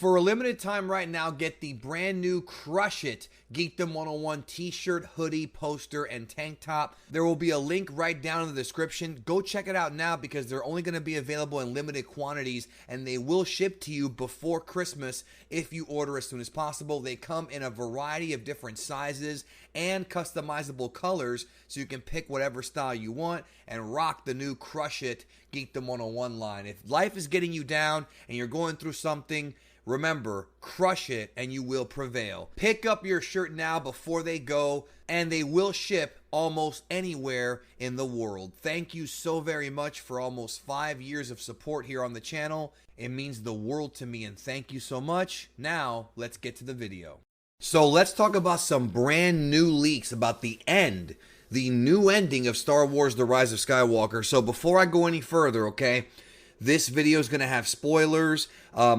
for a limited time right now, get the brand new Crush It Geekdom 101 t-shirt, hoodie, poster, and tank top. There will be a link right down in the description. Go check it out now because they're only going to be available in limited quantities and they will ship to you before Christmas if you order as soon as possible. They come in a variety of different sizes and customizable colors so you can pick whatever style you want and rock the new Crush It Geekdom 101 line. If life is getting you down and you're going through something, remember, crush it and you will prevail. Pick up your shirt now before they go, and they will ship almost anywhere in the world. Thank you so very much for almost 5 years of support here on the channel. It means the world to me, and thank you so much. Now, let's get to the video. So let's talk about some brand new leaks about the new ending of Star Wars The Rise of Skywalker. So before I go any further, okay, this video is going to have spoilers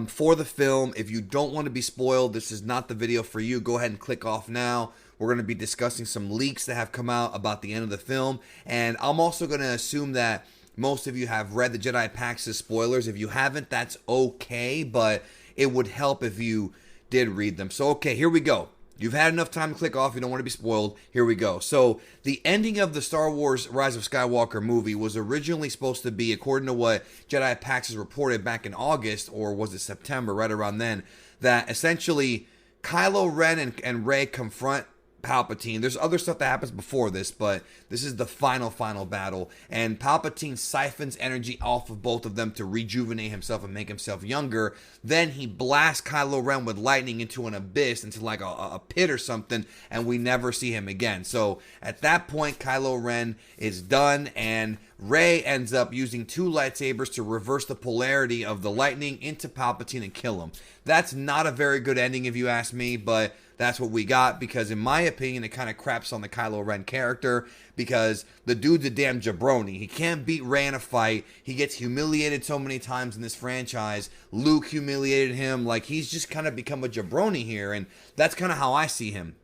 for the film. If you don't want to be spoiled, this is not the video for you. Go ahead and click off now. We're going to be discussing some leaks that have come out about the end of the film. And I'm also going to assume that most of you have read the Jedi Pax's spoilers. If you haven't, that's okay, but it would help if you did read them. So, okay, here we go. You've had enough time to click off. You don't want to be spoiled. Here we go. So, the ending of the Star Wars Rise of Skywalker movie was originally supposed to be, according to what Jedi Pax has reported back in August, or was it September, right around then, that essentially Kylo Ren and Rey confront Palpatine. There's other stuff that happens before this, but this is the final battle. And Palpatine siphons energy off of both of them to rejuvenate himself and make himself younger. Then he blasts Kylo Ren with lightning into an abyss, into like a pit or something, and we never see him again. So at that point, Kylo Ren is done, and Rey ends up using 2 lightsabers to reverse the polarity of the lightning into Palpatine and kill him. That's not a very good ending if you ask me, but that's what we got, because in my opinion, it kind of craps on the Kylo Ren character, because the dude's a damn jabroni. He can't beat Rey in a fight. He gets humiliated so many times in this franchise. Luke humiliated him. Like, he's just kind of become a jabroni here, and that's kind of how I see him.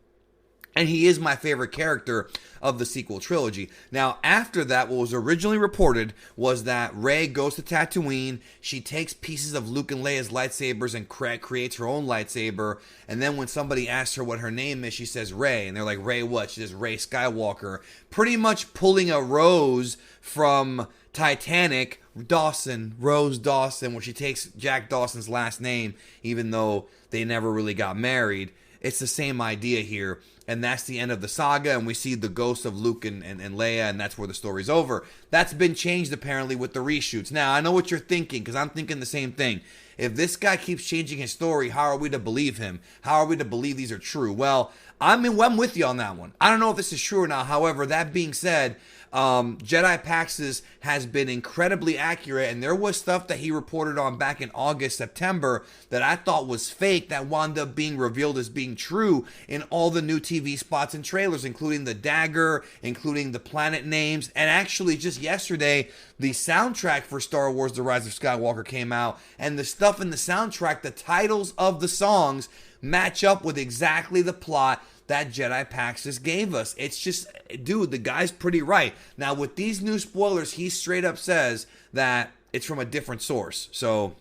And he is my favorite character of the sequel trilogy. Now, after that, what was originally reported was that Rey goes to Tatooine. She takes pieces of Luke and Leia's lightsabers and creates her own lightsaber. And then when somebody asks her what her name is, she says Rey. And they're like, Rey what? She says Rey Skywalker. Pretty much pulling a Rose from Titanic, Rose Dawson, where she takes Jack Dawson's last name, even though they never really got married. It's the same idea here. And that's the end of the saga, and we see the ghost of Luke and Leia, and that's where the story's over. That's been changed, apparently, with the reshoots. Now, I know what you're thinking, because I'm thinking the same thing. If this guy keeps changing his story, how are we to believe him? How are we to believe these are true? Well, I'm with you on that one. I don't know if this is true or not. However, that being said, Jedi Pax's has been incredibly accurate, and there was stuff that he reported on back in August, September that I thought was fake that wound up being revealed as being true in all the new TV spots and trailers, including the dagger, including the planet names, and actually just yesterday, the soundtrack for Star Wars The Rise of Skywalker came out, and the stuff in the soundtrack, the titles of the songs, match up with exactly the plot that Jedi Pax just gave us. It's just, dude, the guy's pretty right. Now, with these new spoilers, he straight up says that it's from a different source. So,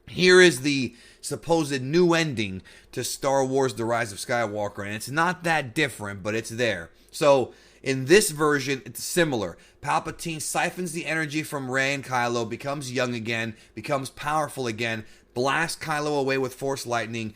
here is the supposed new ending to Star Wars The Rise of Skywalker, and it's not that different, but it's there. So, in this version, it's similar. Palpatine siphons the energy from Rey and Kylo, becomes young again, becomes powerful again, blasts Kylo away with Force Lightning,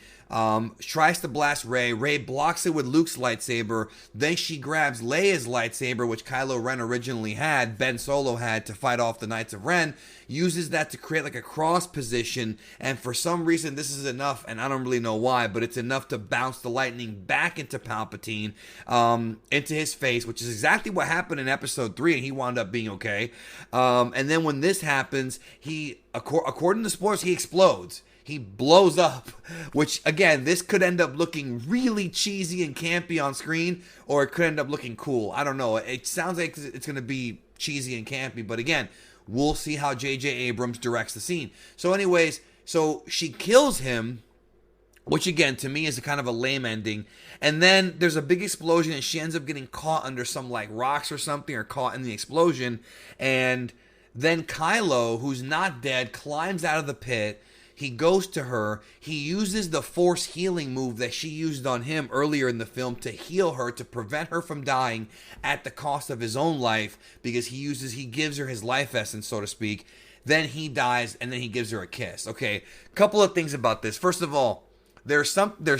tries to blast Rey. Rey blocks it with Luke's lightsaber. Then she grabs Leia's lightsaber, which Kylo Ren originally had, Ben Solo had, to fight off the Knights of Ren, uses that to create like a cross position, and for some reason this is enough, and I don't really know why, but it's enough to bounce the lightning back into Palpatine, into his face, which is exactly what happened in episode 3, and he wound up being okay. And then when this happens, he, according to spoilers, he explodes. He blows up, which, again, this could end up looking really cheesy and campy on screen, or it could end up looking cool. I don't know. It sounds like it's going to be cheesy and campy, but again, we'll see how J.J. Abrams directs the scene. So anyways, so she kills him, which, again, to me is a kind of a lame ending. And then there's a big explosion, and she ends up getting caught under some, like, rocks or something, or caught in the explosion. And then Kylo, who's not dead, climbs out of the pit. He goes to her. He uses the Force healing move that she used on him earlier in the film to heal her, to prevent her from dying at the cost of his own life, because he gives her his life essence, so to speak. Then he dies, and then he gives her a kiss. Okay, couple of things about this. First of all, there's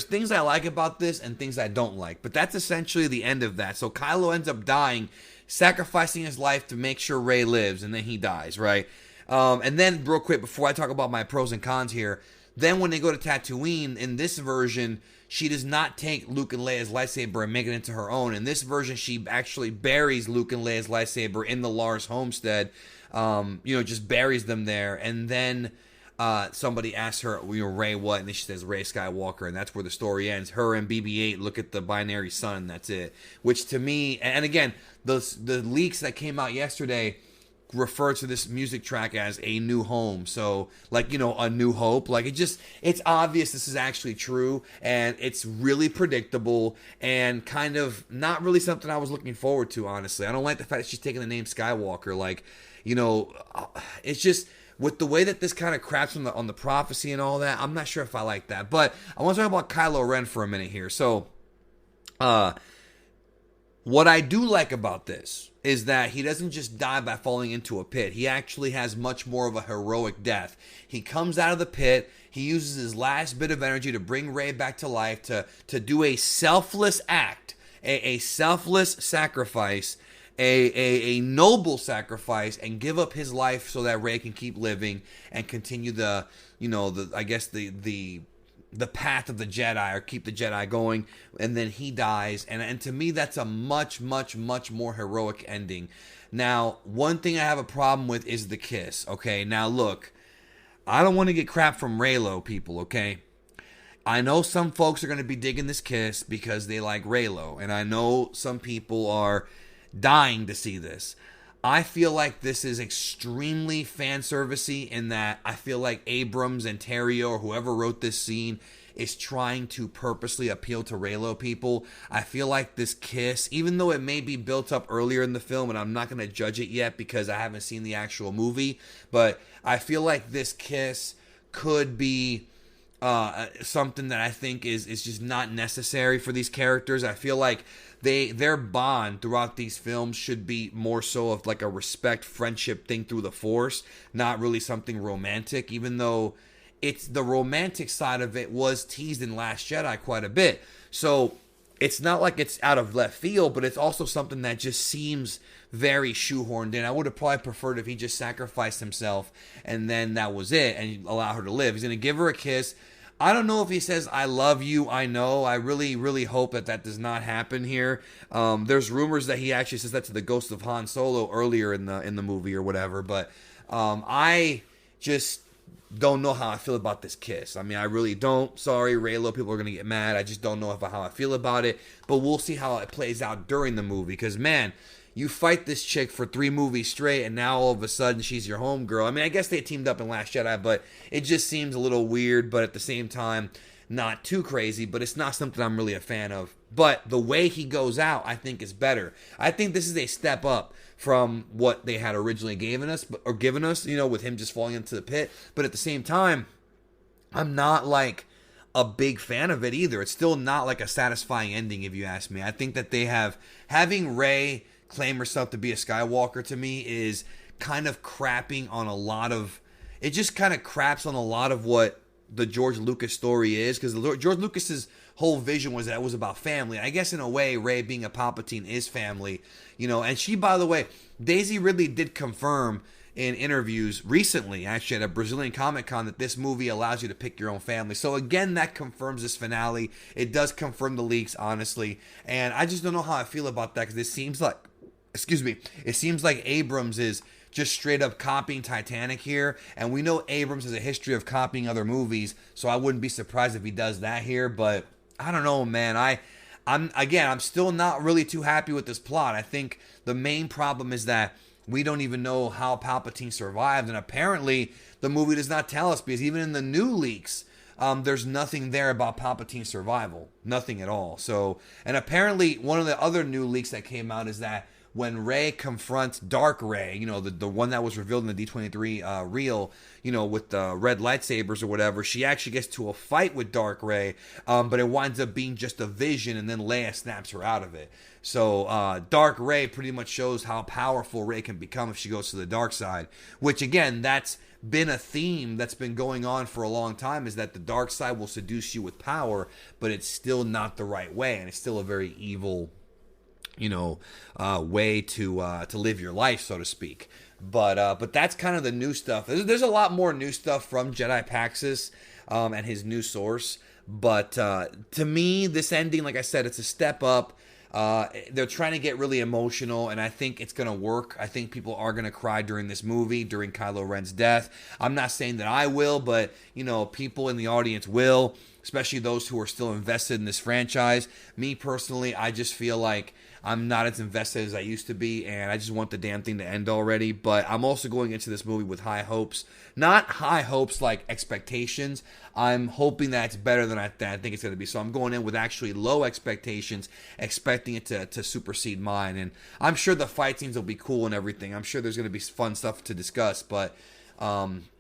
things I like about this and things I don't like, but that's essentially the end of that. So Kylo ends up dying, sacrificing his life to make sure Rey lives, and then he dies, right? And then real quick, before I talk about my pros and cons here, then when they go to Tatooine, in this version, she does not take Luke and Leia's lightsaber and make it into her own. In this version, she actually buries Luke and Leia's lightsaber in the Lars homestead, just buries them there, and then somebody asks her, Rey what? And then she says, Rey Skywalker, and that's where the story ends. Her and BB-8 look at the binary sun, and that's it. Which to me, and again, the leaks that came out yesterday refer to this music track as A New Home. So, A New Hope. It's obvious this is actually true, and it's really predictable, and kind of not really something I was looking forward to, honestly. I don't like the fact that she's taking the name Skywalker. It's just, with the way that this kind of craps on the prophecy and all that, I'm not sure if I like that. But I want to talk about Kylo Ren for a minute here. So, what I do like about this is that he doesn't just die by falling into a pit. He actually has much more of a heroic death. He comes out of the pit. He uses his last bit of energy to bring Rey back to life, to do a selfless act, a selfless sacrifice, a noble sacrifice, and give up his life so that Rey can keep living and continue the path of the Jedi, or keep the Jedi going. And then he dies, and to me that's a much, much, much more heroic ending. Now, one thing I have a problem with is the kiss. Okay, now look, I don't want to get crap from Reylo people, okay? I know some folks are going to be digging this kiss because they like Reylo, and I know some people are dying to see this. I feel like this is extremely fan servicey, in that I feel like Abrams and Terrio, or whoever wrote this scene, is trying to purposely appeal to Reylo people. I feel like this kiss, even though it may be built up earlier in the film, and I'm not going to judge it yet because I haven't seen the actual movie, but I feel like this kiss could be something that I think is just not necessary for these characters. I feel like their bond throughout these films should be more so of like a respect, friendship thing through the Force, not really something romantic, even though it's the romantic side of it was teased in Last Jedi quite a bit. So it's not like it's out of left field, but it's also something that just seems very shoehorned in. I would have probably preferred if he just sacrificed himself and then that was it, and allow her to live. He's going to give her a kiss. I don't know if he says, I love you, I know. I really, really hope that does not happen here. There's rumors that he actually says that to the ghost of Han Solo earlier in the movie or whatever. But I just don't know how I feel about this kiss. I mean, I really don't. Sorry, Reylo, people are going to get mad. I just don't know how I feel about it. But we'll see how it plays out during the movie. Because, man, you fight this chick for 3 movies straight, and now all of a sudden she's your homegirl. I mean, I guess they teamed up in Last Jedi, but it just seems a little weird, but at the same time, not too crazy, but it's not something I'm really a fan of. But the way he goes out, I think, is better. I think this is a step up from what they had originally given us, with him just falling into the pit. But at the same time, I'm not like a big fan of it either. It's still not like a satisfying ending, if you ask me. I think that having Rey claim herself to be a Skywalker, to me, is kind of crapping on a lot of, it just kind of craps on a lot of what the George Lucas story is, because George Lucas's whole vision was that it was about family. I guess in a way, Rey being a Palpatine is family, and she, by the way, Daisy Ridley did confirm in interviews recently, actually at a Brazilian Comic-Con, that this movie allows you to pick your own family. So again, that confirms this finale. It does confirm the leaks, honestly, and I just don't know how I feel about that, because it seems like Abrams is just straight up copying Titanic here, and we know Abrams has a history of copying other movies, so I wouldn't be surprised if he does that here. But I don't know, man. I'm still not really too happy with this plot. I think the main problem is that we don't even know how Palpatine survived, and apparently the movie does not tell us, because even in the new leaks, there's nothing there about Palpatine's survival. Nothing at all. So, and apparently one of the other new leaks that came out is that when Rey confronts Dark Rey, the one that was revealed in the D23 reel, with the red lightsabers or whatever, she actually gets to a fight with Dark Rey, but it winds up being just a vision, and then Leia snaps her out of it. So Dark Rey pretty much shows how powerful Rey can become if she goes to the dark side, which again, that's been a theme that's been going on for a long time, is that the dark side will seduce you with power, but it's still not the right way, and it's still a very evil way to live your life, so to speak. But that's kind of the new stuff. There's a lot more new stuff from Jedi Paxis and his new source. But to me, this ending, like I said, it's a step up. They're trying to get really emotional, and I think it's going to work. I think people are going to cry during this movie, during Kylo Ren's death. I'm not saying that I will, but, people in the audience will, especially those who are still invested in this franchise. Me personally, I just feel like I'm not as invested as I used to be, and I just want the damn thing to end already. But I'm also going into this movie with high hopes. Not high hopes like expectations. I'm hoping that it's better than I think it's going to be. So I'm going in with actually low expectations, expecting it to supersede mine. And I'm sure the fight scenes will be cool and everything. I'm sure there's going to be fun stuff to discuss. But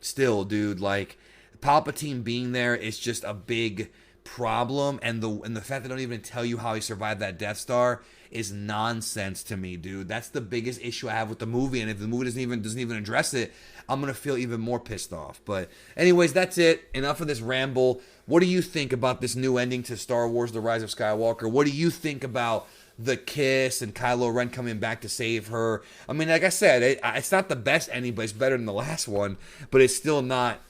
still, dude, like, Palpatine being there is just a big problem, and the fact they don't even tell you how he survived that Death Star is nonsense to me, dude. That's the biggest issue I have with the movie, and if the movie doesn't even address it, I'm gonna feel even more pissed off. But anyways, that's it. Enough of this ramble. What do you think about this new ending to Star Wars: The Rise of Skywalker? What do you think about the kiss and Kylo Ren coming back to save her? I mean, like I said, it's not the best ending, but it's better than the last one. But it's still not.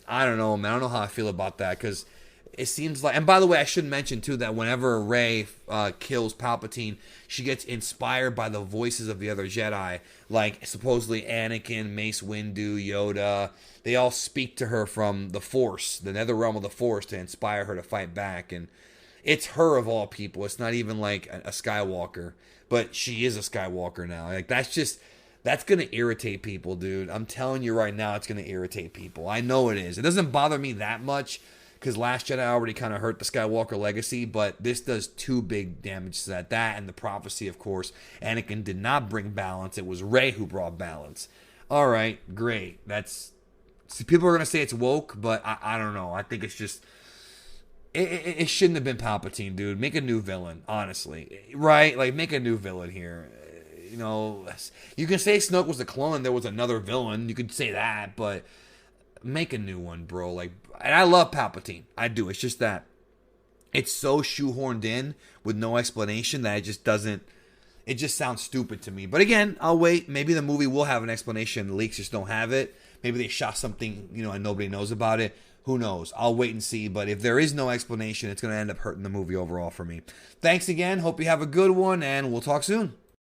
I don't know, man. I don't know how I feel about that, because it seems like, and by the way, I should mention too that whenever Rey kills Palpatine, she gets inspired by the voices of the other Jedi, like supposedly Anakin, Mace Windu, Yoda. They all speak to her from the Force, the nether realm of the Force, to inspire her to fight back. And it's her of all people. It's not even like a Skywalker, but she is a Skywalker now. Like, that's going to irritate people, dude. I'm telling you right now, it's going to irritate people. I know it is. It doesn't bother me that much, because Last Jedi already kind of hurt the Skywalker legacy, but this does two big damages to that and the prophecy, of course. Anakin did not bring balance. It was Rey who brought balance. All right, great. People are going to say it's woke, but I don't know. I think it's just, it shouldn't have been Palpatine, dude. Make a new villain, honestly. Right? Like, make a new villain here. You can say Snoke was a clone, there was another villain. You could say that, but make a new one, bro. Like, and I love Palpatine. I do. It's just that it's so shoehorned in with no explanation that it just sounds stupid to me. But again, I'll wait. Maybe the movie will have an explanation. The leaks just don't have it. Maybe they shot something, and nobody knows about it. Who knows? I'll wait and see. But if there is no explanation, it's going to end up hurting the movie overall for me. Thanks again. Hope you have a good one, and we'll talk soon.